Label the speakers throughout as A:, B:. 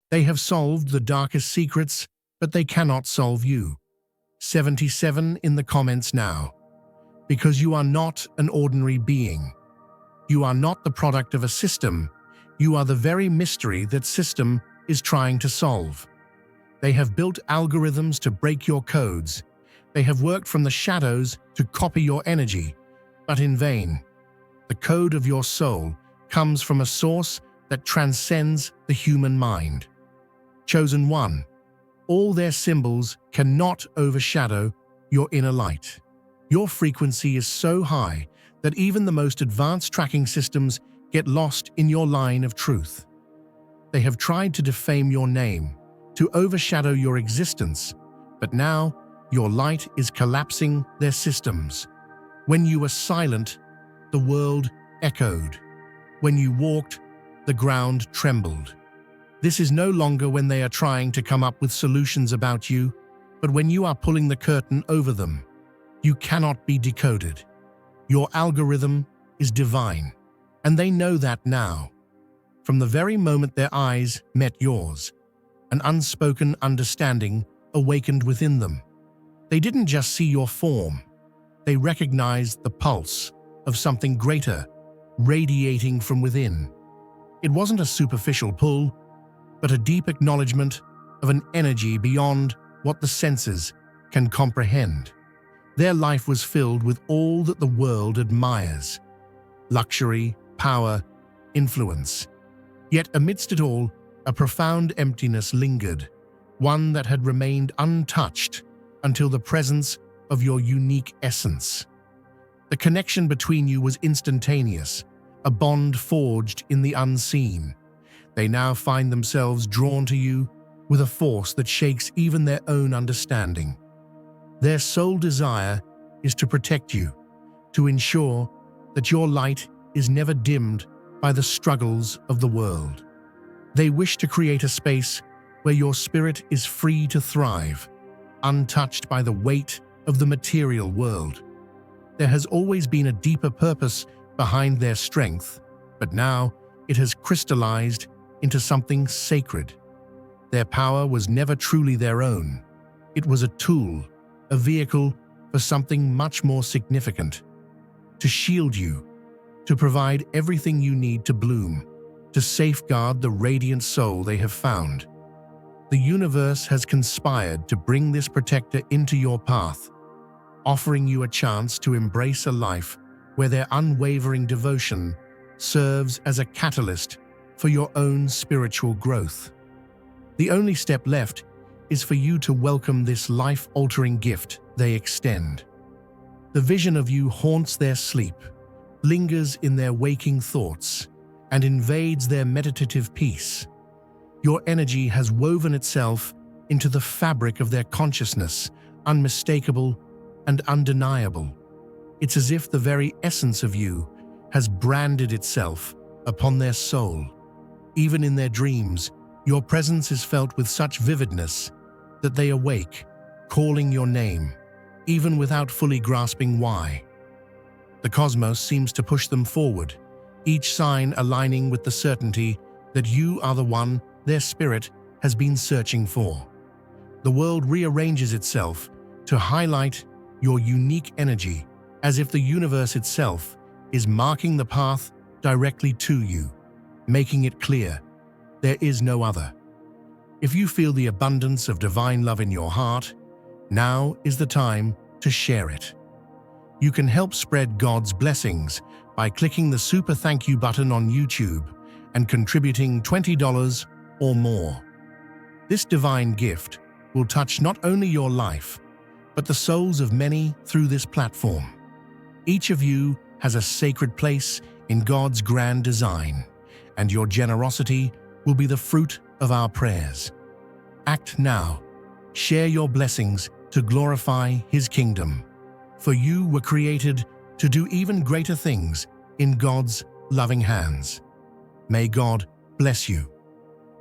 A: They have solved the darkest secrets, but they cannot solve you. 77 in the comments now. Because you are not an ordinary being. You are not the product of a system. You are the very mystery that system is trying to solve. They have built algorithms to break your codes. They have worked from the shadows to copy your energy, but in vain. The code of your soul comes from a source that transcends the human mind. Chosen one, all their symbols cannot overshadow your inner light. Your frequency is so high that even the most advanced tracking systems get lost in your line of truth. They have tried to defame your name, to overshadow your existence, but now your light is collapsing their systems. When you were silent, the world echoed. When you walked, the ground trembled. This is no longer when they are trying to come up with solutions about you, but when you are pulling the curtain over them. You cannot be decoded. Your algorithm is divine, and they know that now. From the very moment their eyes met yours, an unspoken understanding awakened within them. They didn't just see your form, they recognized the pulse of something greater, radiating from within. It wasn't a superficial pull, but a deep acknowledgement of an energy beyond what the senses can comprehend. Their life was filled with all that the world admires: luxury, power, influence. Yet amidst it all, a profound emptiness lingered, one that had remained untouched until the presence of your unique essence. The connection between you was instantaneous, a bond forged in the unseen. They now find themselves drawn to you with a force that shakes even their own understanding. Their sole desire is to protect you, to ensure that your light is never dimmed by the struggles of the world. They wish to create a space where your spirit is free to thrive, untouched by the weight of the material world. There has always been a deeper purpose behind their strength, but now it has crystallized into something sacred. Their power was never truly their own. It was a tool, a vehicle for something much more significant. To shield you, to provide everything you need to bloom, to safeguard the radiant soul they have found. The universe has conspired to bring this protector into your path, offering you a chance to embrace a life where their unwavering devotion serves as a catalyst for your own spiritual growth. The only step left is for you to welcome this life-altering gift they extend. The vision of you haunts their sleep, lingers in their waking thoughts, and invades their meditative peace. Your energy has woven itself into the fabric of their consciousness, unmistakable and undeniable. It's as if the very essence of you has branded itself upon their soul. Even in their dreams, your presence is felt with such vividness that they awake, calling your name, even without fully grasping why. The cosmos seems to push them forward, each sign aligning with the certainty that you are the one their spirit has been searching for. The world rearranges itself to highlight your unique energy, as if the universe itself is marking the path directly to you, making it clear there is no other. If you feel the abundance of divine love in your heart, now is the time to share it. You can help spread God's blessings by clicking the Super Thank You button on YouTube and contributing $20 or more. This divine gift will touch not only your life, but the souls of many through this platform. Each of you has a sacred place in God's grand design, and your generosity will be the fruit of our prayers. Act now. Share your blessings to glorify His kingdom. For you were created to do even greater things in God's loving hands. May God bless you.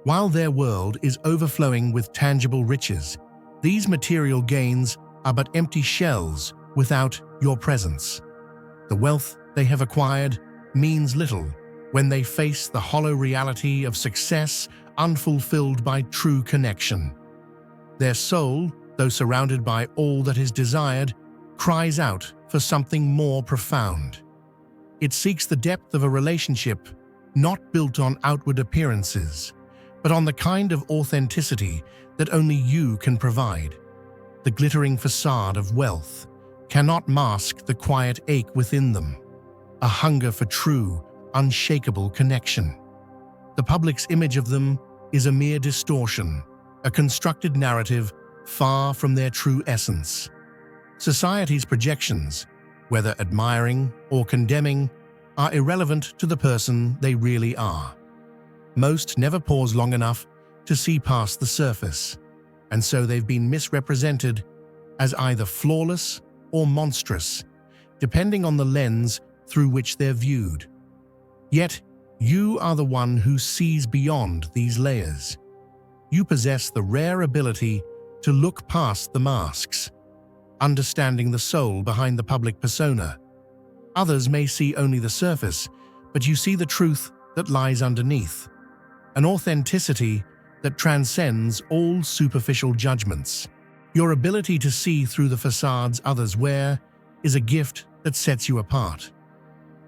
A: While their world is overflowing with tangible riches, these material gains are but empty shells without your presence. The wealth they have acquired means little when they face the hollow reality of success unfulfilled by true connection. Their soul, though surrounded by all that is desired, cries out for something more profound. It seeks the depth of a relationship not built on outward appearances, but on the kind of authenticity that only you can provide. The glittering facade of wealth cannot mask the quiet ache within them, a hunger for true, unshakable connection. The public's image of them is a mere distortion, a constructed narrative far from their true essence. Society's projections, whether admiring or condemning, are irrelevant to the person they really are. Most never pause long enough to see past the surface, and so they've been misrepresented as either flawless or monstrous, depending on the lens through which they're viewed. Yet, you are the one who sees beyond these layers. You possess the rare ability to look past the masks, understanding the soul behind the public persona. Others may see only the surface, but you see the truth that lies underneath, an authenticity that transcends all superficial judgments. Your ability to see through the facades others wear is a gift that sets you apart.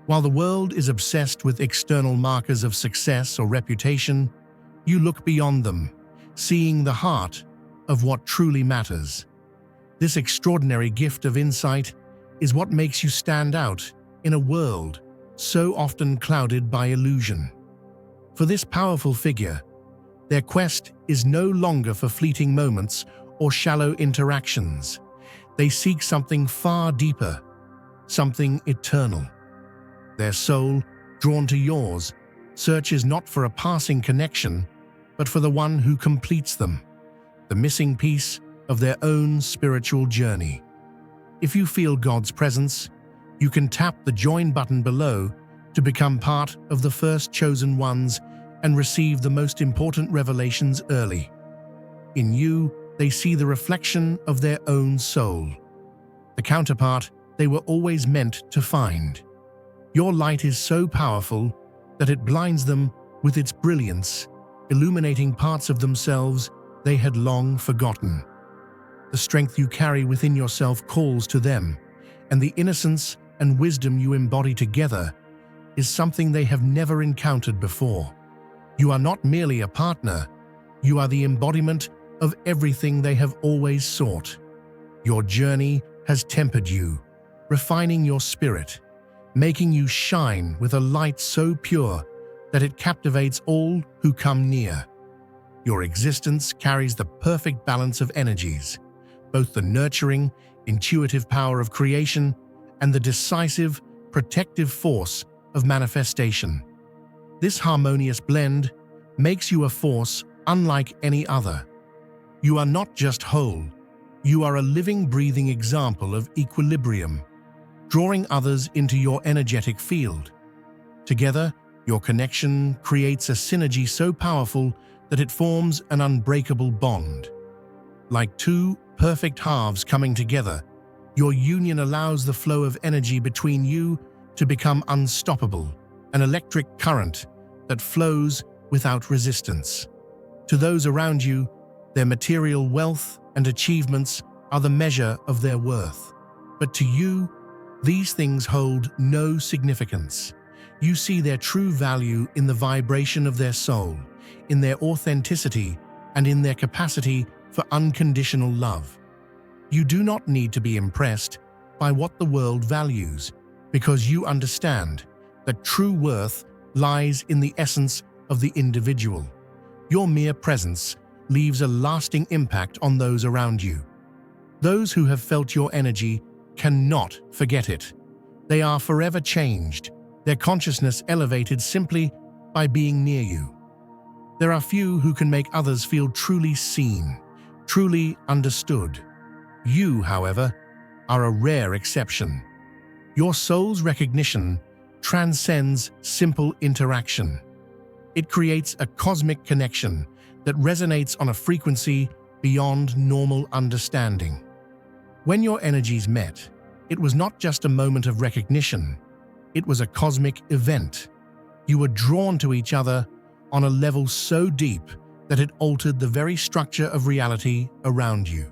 A: While the world is obsessed with external markers of success or reputation, you look beyond them, seeing the heart of what truly matters. This extraordinary gift of insight is what makes you stand out in a world so often clouded by illusion. For this powerful figure, their quest is no longer for fleeting moments or shallow interactions. They seek something far deeper, something eternal. Their soul, drawn to yours, searches not for a passing connection, but for the one who completes them, the missing piece of their own spiritual journey. If you feel God's presence, you can tap the join button below to become part of the first chosen ones and receive the most important revelations early. In you, they see the reflection of their own soul, the counterpart they were always meant to find. Your light is so powerful that it blinds them with its brilliance, illuminating parts of themselves they had long forgotten. The strength you carry within yourself calls to them, and the innocence and wisdom you embody together is something they have never encountered before. You are not merely a partner, you are the embodiment of everything they have always sought. Your journey has tempered you, refining your spirit, making you shine with a light so pure that it captivates all who come near. Your existence carries the perfect balance of energies, both the nurturing, intuitive power of creation and the decisive, protective force of manifestation. This harmonious blend makes you a force unlike any other. You are not just whole, you are a living, breathing example of equilibrium, drawing others into your energetic field. Together, your connection creates a synergy so powerful that it forms an unbreakable bond. Like two perfect halves coming together, your union allows the flow of energy between you to become unstoppable, an electric current that flows without resistance. To those around you, their material wealth and achievements are the measure of their worth. But to you, these things hold no significance. You see their true value in the vibration of their soul, in their authenticity, and in their capacity for unconditional love. You do not need to be impressed by what the world values, because you understand that true worth lies in the essence of the individual. Your mere presence leaves a lasting impact on those around you. Those who have felt your energy cannot forget it. They are forever changed, their consciousness elevated simply by being near you. There are few who can make others feel truly seen, truly understood. You, however, are a rare exception. Your soul's recognition transcends simple interaction. It creates a cosmic connection that resonates on a frequency beyond normal understanding. When your energies met, it was not just a moment of recognition, it was a cosmic event. You were drawn to each other on a level so deep that it altered the very structure of reality around you.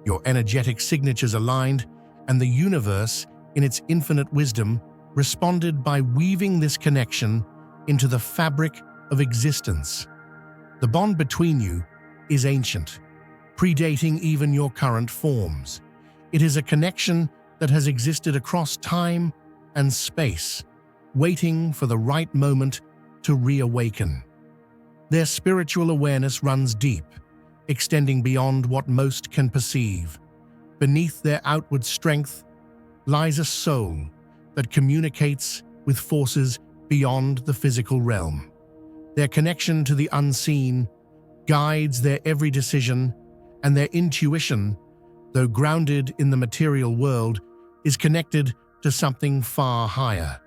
A: Your energetic signatures aligned, and the universe, in its infinite wisdom, responded by weaving this connection into the fabric of existence. The bond between you is ancient, predating even your current forms. It is a connection that has existed across time and space, waiting for the right moment to reawaken. Their spiritual awareness runs deep, extending beyond what most can perceive. Beneath their outward strength lies a soul that communicates with forces beyond the physical realm. Their connection to the unseen guides their every decision, and their intuition, though grounded in the material world, is connected to something far higher.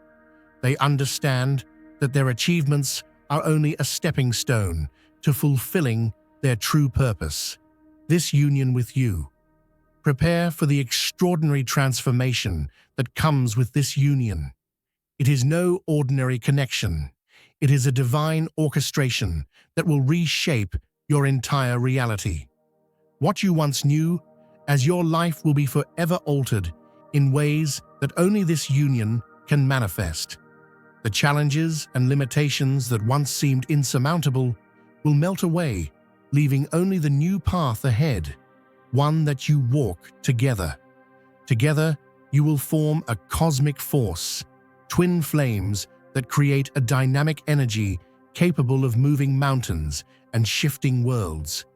A: They understand that their achievements are only a stepping stone to fulfilling their true purpose. This union with you. Prepare for the extraordinary transformation that comes with this union. It is no ordinary connection. It is a divine orchestration that will reshape your entire reality. What you once knew as your life will be forever altered in ways that only this union can manifest. The challenges and limitations that once seemed insurmountable will melt away, leaving only the new path ahead, one that you walk together. Together, you will form a cosmic force, twin flames that create a dynamic energy capable of moving mountains and shifting worlds.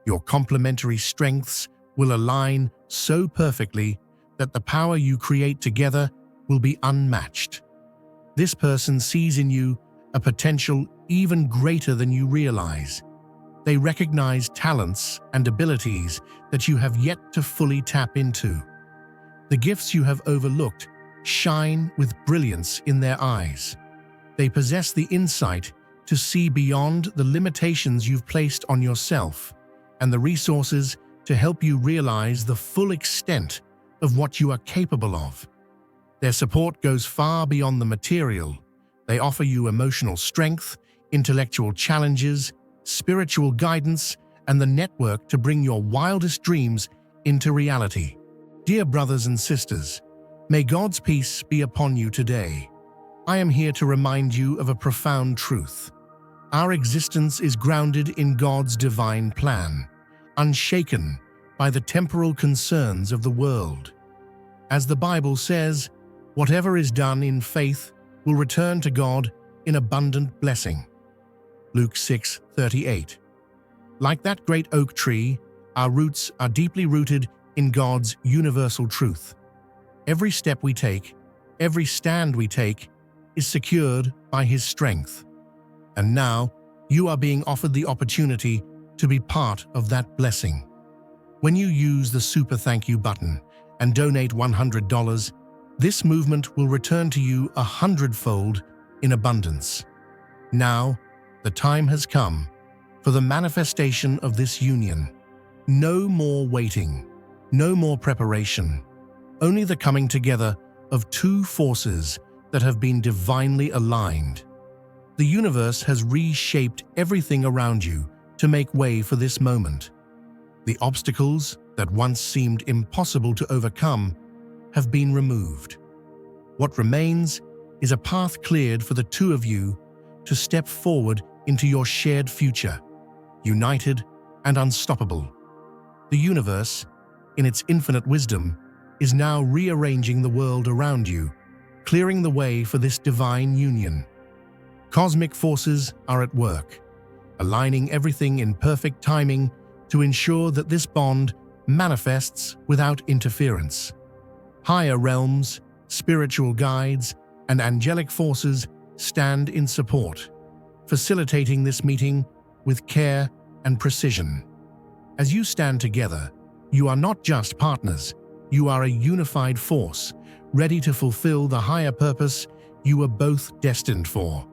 A: Your complementary strengths will align so perfectly that the power you create together will be unmatched. This person sees in you a potential even greater than you realize. They recognize talents and abilities that you have yet to fully tap into. The gifts you have overlooked shine with brilliance in their eyes. They possess the insight to see beyond the limitations you've placed on yourself and the resources to help you realize the full extent of what you are capable of. Their support goes far beyond the material. They offer you emotional strength, intellectual challenges, spiritual guidance, and the network to bring your wildest dreams into reality. Dear brothers and sisters, may God's peace be upon you today. I am here to remind you of a profound truth. Our existence is grounded in God's divine plan, unshaken by the temporal concerns of the world. As the Bible says, whatever is done in faith will return to God in abundant blessing. Luke 6:38. Like that great oak tree, our roots are deeply rooted in God's universal truth. Every step we take, every stand we take, is secured by His strength. And now, you are being offered the opportunity to be part of that blessing. When you use the Super Thank You button and donate $100, this movement will return to you 100-fold in abundance. Now, the time has come for the manifestation of this union. No more waiting, no more preparation, only the coming together of two forces that have been divinely aligned. The universe has reshaped everything around you to make way for this moment. The obstacles that once seemed impossible to overcome have been removed. What remains is a path cleared for the two of you to step forward into your shared future, united and unstoppable. The universe, in its infinite wisdom, is now rearranging the world around you, clearing the way for this divine union. Cosmic forces are at work, aligning everything in perfect timing to ensure that this bond manifests without interference. Higher realms, spiritual guides, and angelic forces stand in support, facilitating this meeting with care and precision. As you stand together, you are not just partners, you are a unified force, ready to fulfill the higher purpose you were both destined for.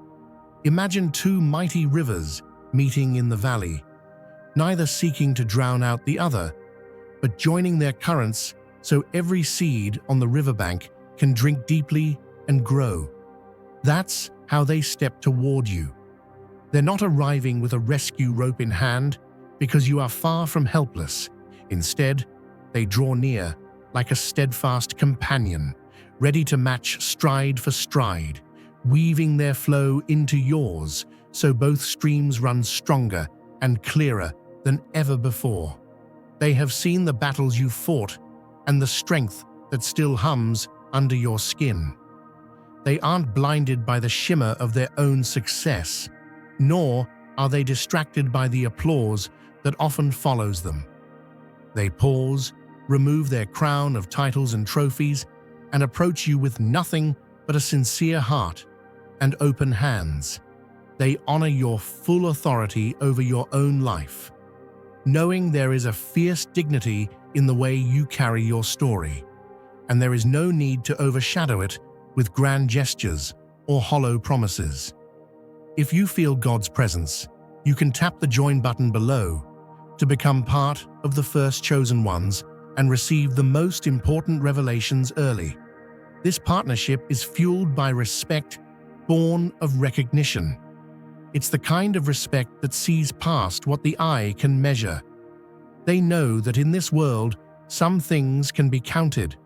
A: Imagine two mighty rivers meeting in the valley, neither seeking to drown out the other, but joining their currents so every seed on the riverbank can drink deeply and grow. That's how they step toward you. They're not arriving with a rescue rope in hand because you are far from helpless. Instead, they draw near like a steadfast companion, ready to match stride for stride, weaving their flow into yours so both streams run stronger and clearer than ever before. They have seen the battles you fought and the strength that still hums under your skin. They aren't blinded by the shimmer of their own success, nor are they distracted by the applause that often follows them. They pause, remove their crown of titles and trophies, and approach you with nothing but a sincere heart and open hands. They honor your full authority over your own life, knowing there is a fierce dignity in the way you carry your story, and there is no need to overshadow it with grand gestures or hollow promises. If you feel God's presence, you can tap the join button below to become part of the first chosen ones and receive the most important revelations early. This partnership is fueled by respect born of recognition. It's the kind of respect that sees past what the eye can measure. They know that in this world, some things can be counted: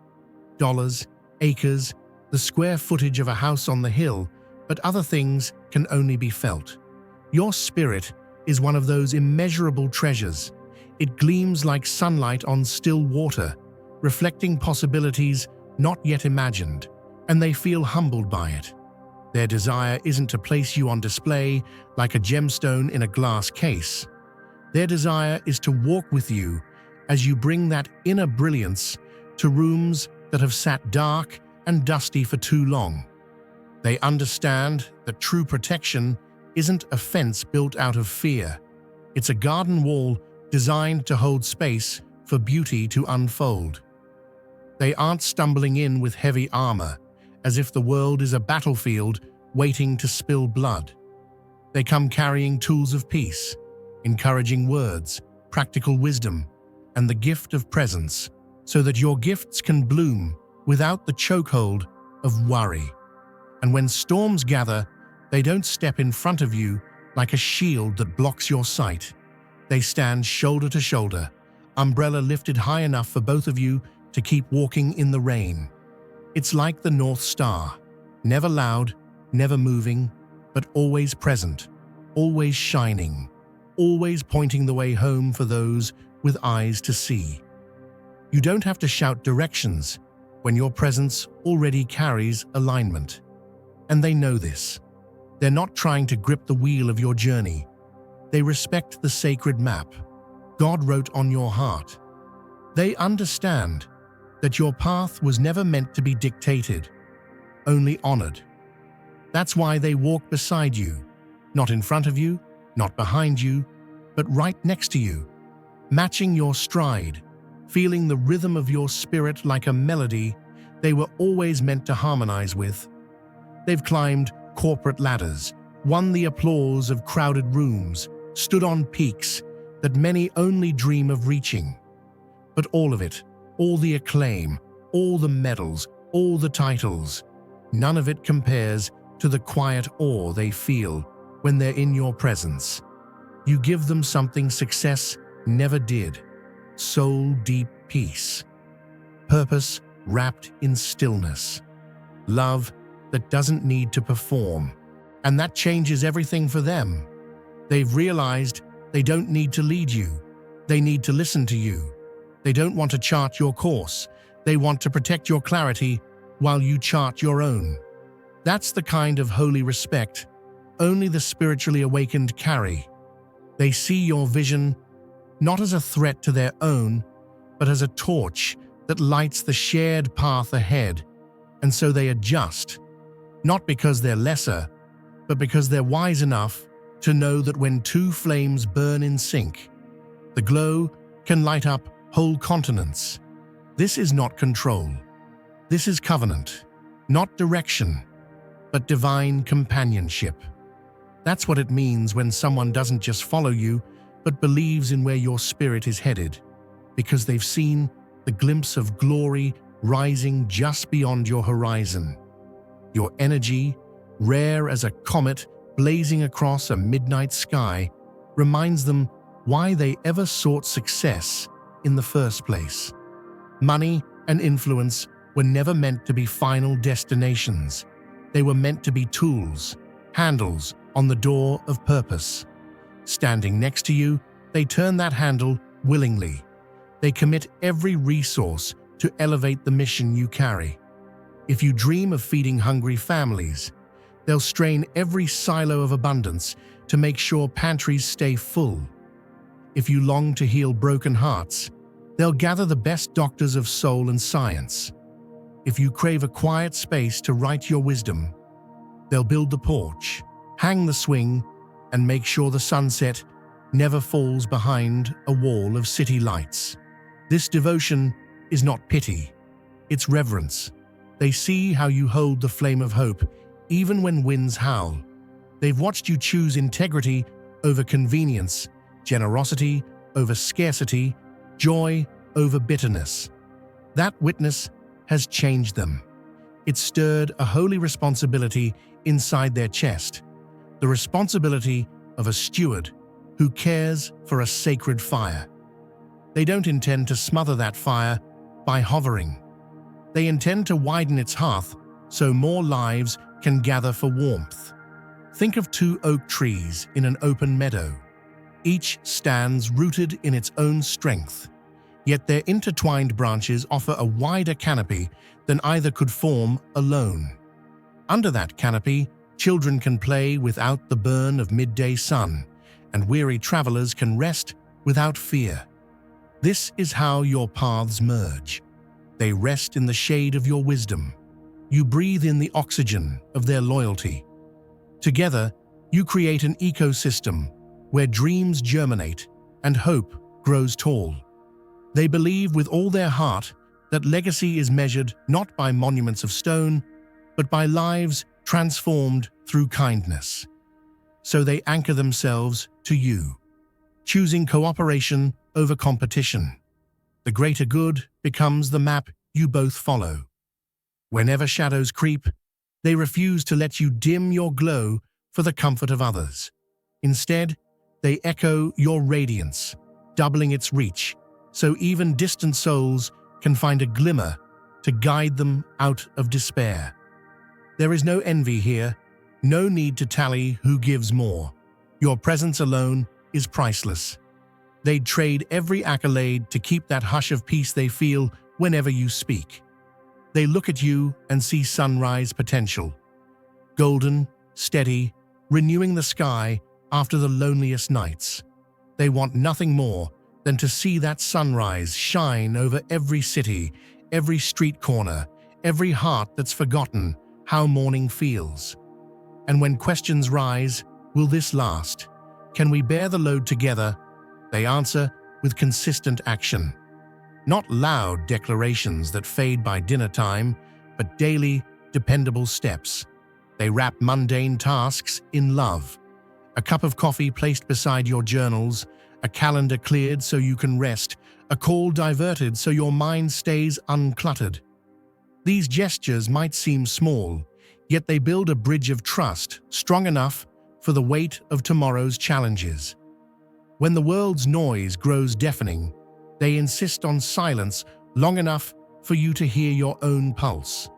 A: dollars, acres, the square footage of a house on the hill, but other things can only be felt. Your spirit is one of those immeasurable treasures. It gleams like sunlight on still water, reflecting possibilities not yet imagined, and they feel humbled by it. Their desire isn't to place you on display like a gemstone in a glass case. Their desire is to walk with you as you bring that inner brilliance to rooms that have sat dark and dusty for too long. They understand that true protection isn't a fence built out of fear. It's a garden wall designed to hold space for beauty to unfold. They aren't stumbling in with heavy armor, as if the world is a battlefield waiting to spill blood. They come carrying tools of peace, encouraging words, practical wisdom, and the gift of presence, so that your gifts can bloom without the chokehold of worry. And when storms gather, they don't step in front of you like a shield that blocks your sight. They stand shoulder to shoulder, umbrella lifted high enough for both of you to keep walking in the rain. It's like the North Star, never loud, never moving, but always present, always shining, always pointing the way home for those with eyes to see. You don't have to shout directions when your presence already carries alignment. And they know this. They're not trying to grip the wheel of your journey. They respect the sacred map God wrote on your heart. They understand that your path was never meant to be dictated, only honored. That's why they walk beside you, not in front of you, not behind you, but right next to you, matching your stride, feeling the rhythm of your spirit like a melody they were always meant to harmonize with. They've climbed corporate ladders, won the applause of crowded rooms, stood on peaks that many only dream of reaching. But all of it, all the acclaim, all the medals, all the titles, none of it compares to the quiet awe they feel when they're in your presence. You give them something success never did: soul-deep peace, purpose wrapped in stillness, love that doesn't need to perform. And that changes everything for them. They've realized they don't need to lead you. They need to listen to you. They don't want to chart your course. They want to protect your clarity while you chart your own. That's the kind of holy respect only the spiritually awakened carry. They see your vision not as a threat to their own, but as a torch that lights the shared path ahead. And so they adjust, not because they're lesser, but because they're wise enough to know that when two flames burn in sync, the glow can light up whole continents. This is not control. This is covenant, not direction, but divine companionship. That's what it means when someone doesn't just follow you, but believes in where your spirit is headed, because they've seen the glimpse of glory rising just beyond your horizon. Your energy, rare as a comet blazing across a midnight sky, reminds them why they ever sought success in the first place. Money and influence were never meant to be final destinations. They were meant to be tools, handles on the door of purpose. Standing next to you, they turn that handle willingly. They commit every resource to elevate the mission you carry. If you dream of feeding hungry families, they'll strain every silo of abundance to make sure pantries stay full. If you long to heal broken hearts, they'll gather the best doctors of soul and science. If you crave a quiet space to write your wisdom, they'll build the porch, hang the swing, and make sure the sunset never falls behind a wall of city lights. This devotion is not pity, it's reverence. They see how you hold the flame of hope, even when winds howl. They've watched you choose integrity over convenience, generosity over scarcity, joy over bitterness. That witness has changed them. It stirred a holy responsibility inside their chest, the responsibility of a steward who cares for a sacred fire. They don't intend to smother that fire by hovering. They intend to widen its hearth so more lives can gather for warmth. Think of two oak trees in an open meadow. Each stands rooted in its own strength, yet their intertwined branches offer a wider canopy than either could form alone. Under that canopy, children can play without the burn of midday sun, and weary travelers can rest without fear. This is how your paths merge. They rest in the shade of your wisdom. You breathe in the oxygen of their loyalty. Together, you create an ecosystem where dreams germinate and hope grows tall. They believe with all their heart that legacy is measured not by monuments of stone, but by lives transformed through kindness. So they anchor themselves to you, choosing cooperation over competition. The greater good becomes the map you both follow. Whenever shadows creep, they refuse to let you dim your glow for the comfort of others. Instead, they echo your radiance, doubling its reach, so even distant souls can find a glimmer to guide them out of despair. There is no envy here, no need to tally who gives more. Your presence alone is priceless. They'd trade every accolade to keep that hush of peace they feel whenever you speak. They look at you and see sunrise potential. Golden, steady, renewing the sky after the loneliest nights. They want nothing more than to see that sunrise shine over every city, every street corner, every heart that's forgotten how morning feels. And when questions rise, will this last? Can we bear the load together? They answer with consistent action. Not loud declarations that fade by dinner time, but daily, dependable steps. They wrap mundane tasks in love. A cup of coffee placed beside your journals, a calendar cleared so you can rest, a call diverted so your mind stays uncluttered. These gestures might seem small, yet they build a bridge of trust strong enough for the weight of tomorrow's challenges. When the world's noise grows deafening, they insist on silence long enough for you to hear your own pulse.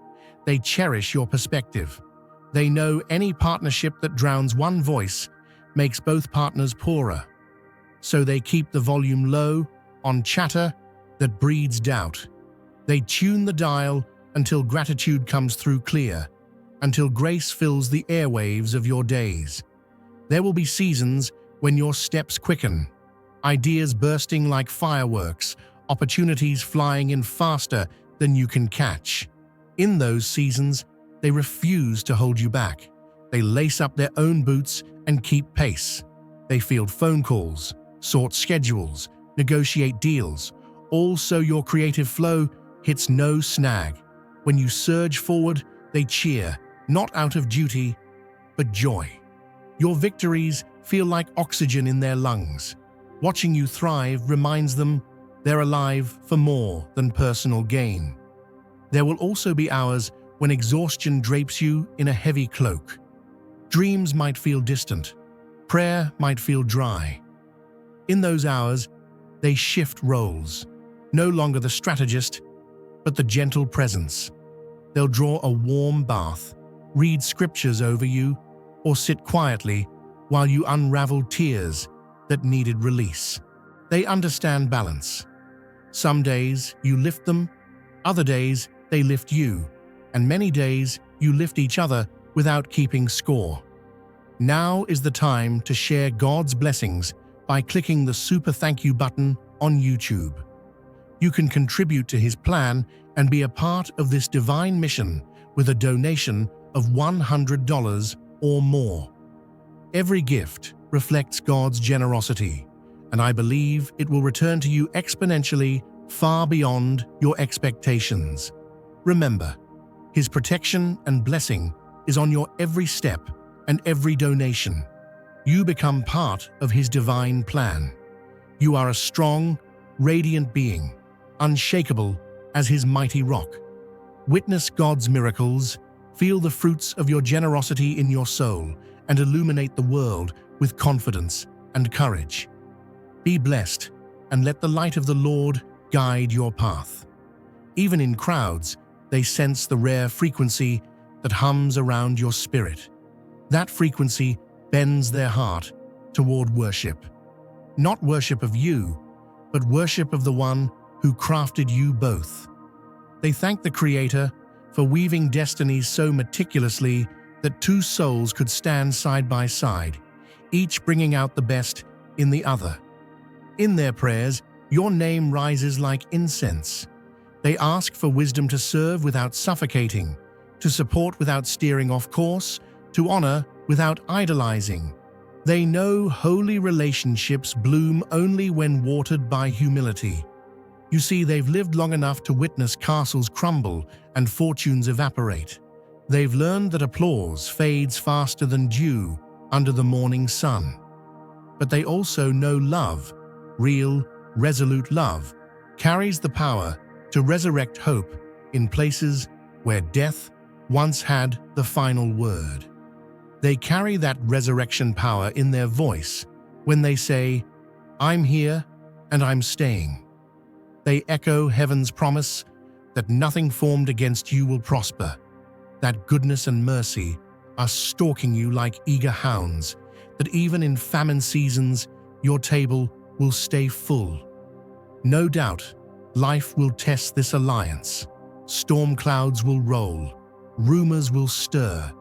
A: They cherish your perspective. They know any partnership that drowns one voice makes both partners poorer. So they keep the volume low on chatter that breeds doubt. They tune the dial until gratitude comes through clear, until grace fills the airwaves of your days. There will be seasons when your steps quicken, ideas bursting like fireworks, opportunities flying in faster than you can catch. In those seasons, they refuse to hold you back. They lace up their own boots and keep pace. They field phone calls, sort schedules, negotiate deals, all so your creative flow hits no snag. When you surge forward, they cheer, not out of duty, but joy. Your victories feel like oxygen in their lungs. Watching you thrive reminds them they're alive for more than personal gain. There will also be hours when exhaustion drapes you in a heavy cloak. Dreams might feel distant. Prayer might feel dry. In those hours, they shift roles. No longer the strategist, but the gentle presence. They'll draw a warm bath, read scriptures over you, or sit quietly while you unravel tears that needed release. They understand balance. Some days you lift them, other days they lift you, and many days you lift each other without keeping score. Now is the time to share God's blessings by clicking the super thank you button on YouTube. You can contribute to His plan and be a part of this divine mission with a donation of $100 or more. Every gift reflects God's generosity, and I believe it will return to you exponentially far beyond your expectations. Remember, His protection and blessing is on your every step and every donation. You become part of His divine plan. You are a strong, radiant being, unshakable as His mighty rock. Witness God's miracles, feel the fruits of your generosity in your soul, and illuminate the world with confidence and courage. Be blessed, and let the light of the Lord guide your path. Even in crowds, they sense the rare frequency that hums around your spirit. That frequency bends their heart toward worship. Not worship of you, but worship of the one who crafted you both. They thank the Creator for weaving destinies so meticulously that two souls could stand side by side, each bringing out the best in the other. In their prayers, your name rises like incense. They ask for wisdom to serve without suffocating, to support without steering off course, to honor without idolizing. They know holy relationships bloom only when watered by humility. You see, they've lived long enough to witness castles crumble and fortunes evaporate. They've learned that applause fades faster than dew under the morning sun. But they also know love, real, resolute love, carries the power to resurrect hope in places where death once had the final word. They carry that resurrection power in their voice when they say, "I'm here and I'm staying." They echo heaven's promise that nothing formed against you will prosper, that goodness and mercy are stalking you like eager hounds, that even in famine seasons, your table will stay full. No doubt, life will test this alliance. Storm clouds will roll, rumors will stir.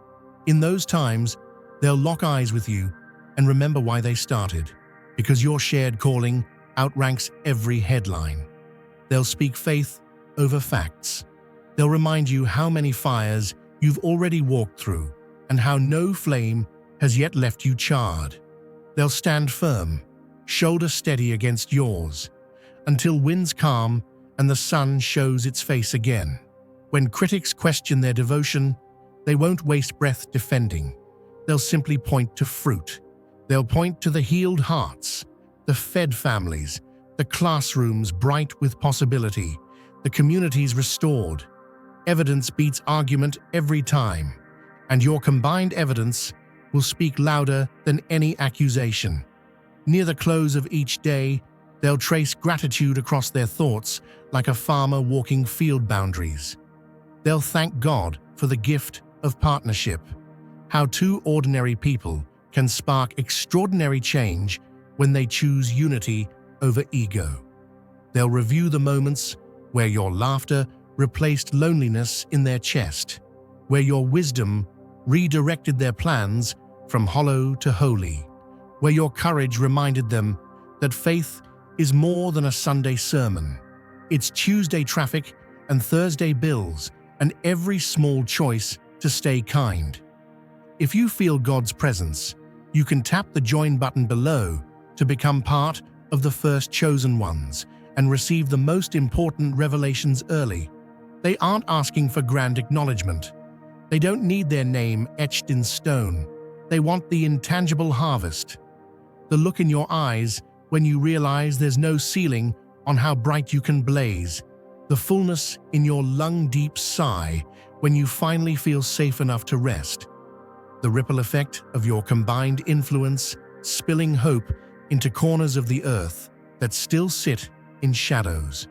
A: In those times, they'll lock eyes with you and remember why they started, because your shared calling outranks every headline. They'll speak faith over facts. They'll remind you how many fires you've already walked through and how no flame has yet left you charred. They'll stand firm, shoulder steady against yours, until winds calm and the sun shows its face again. When critics question their devotion, they won't waste breath defending. They'll simply point to fruit. They'll point to the healed hearts, the fed families, the classrooms bright with possibility, the communities restored. Evidence beats argument every time, and your combined evidence will speak louder than any accusation. Near the close of each day, they'll trace gratitude across their thoughts like a farmer walking field boundaries. They'll thank God for the gift of partnership, how two ordinary people can spark extraordinary change when they choose unity over ego. They'll review the moments where your laughter replaced loneliness in their chest, where your wisdom redirected their plans from hollow to holy, where your courage reminded them that faith is more than a Sunday sermon. It's Tuesday traffic and Thursday bills and every small choice to stay kind. If you feel God's presence, you can tap the join button below to become part of the first chosen ones and receive the most important revelations early. They aren't asking for grand acknowledgement. They don't need their name etched in stone. They want the intangible harvest. The look in your eyes when you realize there's no ceiling on how bright you can blaze. The fullness in your lung-deep sigh when you finally feel safe enough to rest. the ripple effect of your combined influence spilling hope into corners of the earth that still sit in shadows.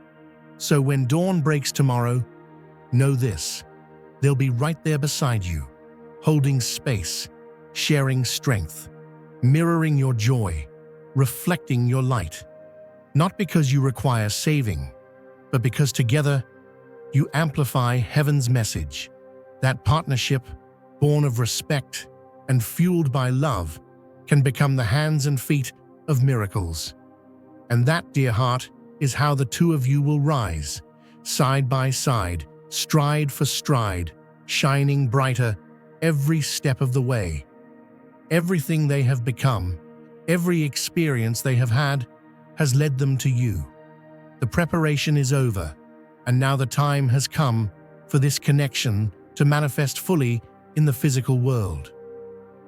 A: So when dawn breaks tomorrow, know this: they'll be right there beside you, holding space, sharing strength, mirroring your joy, reflecting your light. Not because you require saving, but because together you amplify heaven's message. That partnership, born of respect and fueled by love, can become the hands and feet of miracles. And that, dear heart, is how the two of you will rise, side by side, stride for stride, shining brighter every step of the way. Everything they have become, every experience they have had, has led them to you. The preparation is over, and now the time has come for this connection to manifest fully in the physical world.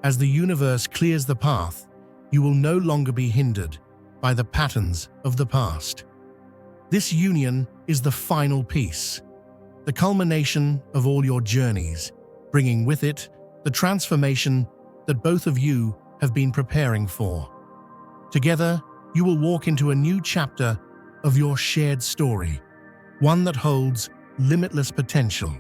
A: As the universe clears the path, you will no longer be hindered by the patterns of the past. This union is the final piece, the culmination of all your journeys, bringing with it the transformation that both of you have been preparing for. Together, you will walk into a new chapter of your shared story, one that holds limitless potential.